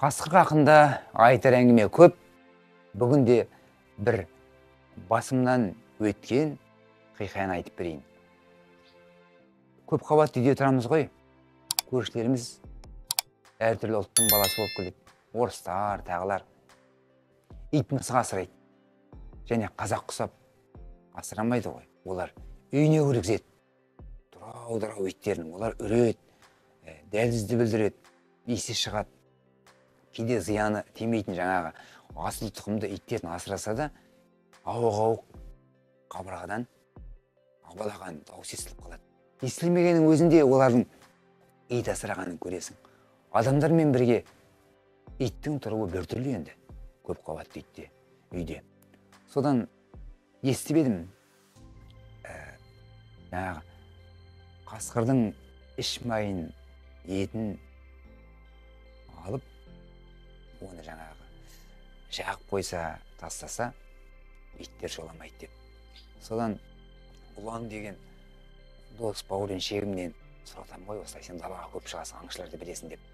Қасқыр хақында айтар әңгіме көп. Бүгінде бір басымнан өткен хикаяны айтып берейін. Көп қабатты үйде тұрамыз ғой. Көршілеріміз әртүрлі ұлттың баласы болып келеді. Орыстар, тағылар. Ит мысық асырайды. Және қазақ құсап асырамайды ғой. Олар үйіне кіргізеді. Дұрау иттерін. Олар үреді, дәлізді білдіреді, иісі шығады. Кейде зияны тимейтін жаңағы асыл тұқымды иттерін асыраса да, ауық-ауық қабырғадан абалаған дауыс естіліп қалады. Естілмегеннің өзінде олардың ит асырағанын көресің. Адамдармен бірге иттің тұруы біртүрлі енді. Көп қабатты итте, үйде. Содан естіп едім, жаңағы қасқырдың іш майын, етін алып, оны жаңағы жағып қойса, тастаса, иттер жоламайды деп. Содан ұлан деген дос бауырен шегімнен сұратам ғой, осылай сен далаға көп шығасың, аңшыларды білесің деп.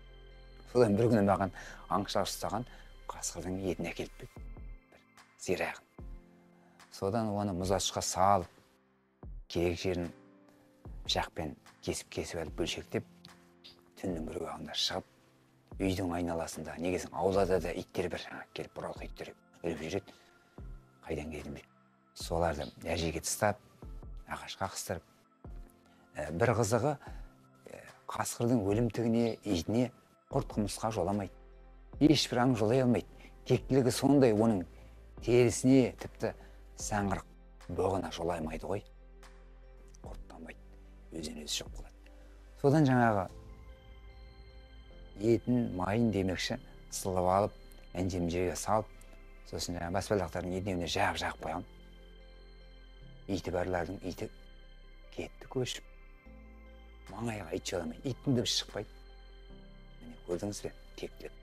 Содан бір күні маған аңшылар ұстаған қасқырдың етін әкеліп берді, бір сирағын. Содан оны мұзашқа салып, керек жерін пышақпен кесіп алып бөлшектеп, түннің бір уақытында шығып, үйдің айналасында, негізін аулада да иттер бір келіп бұралқы иттер үріп жүреді. Қайдан келдім бе? Соларды әжеге тастап, ағашқа қыстырып. Бір қызығы, қасқырдың өлімтігіне, итіне құрт құмырсқа жоламайды. Ешбір аң жолай алмайды. Тектілігі сондай, оның терісіне, тіпті саңғырық боғына жолаймайды ғой. Құрттамайды, өзінен өзі шығып қалады. Содан жаңағы етін, майын демекші сылып алып, әнжем жерге салып, сосын жаңағы баспалдақтардың еденіне жағып қойған. Иті барлардың иті кетті көшіп. Маңайға ит жоламайды, иттің дыбысы шықпайды. Міне көрдіңіз бе, тектілік.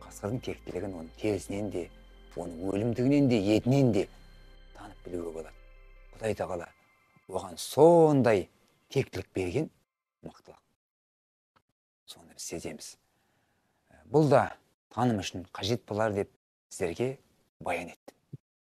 Қасқырдың тектілігін оның терісінен де, оның өлімтігінен де, етінен де танып білуге болады. Құдай тағала оған сондай тектілік берген, мықтылық. Соны біз сеземіз. Бұл да таным үшін қажет болар деп сіздерге баян еттім.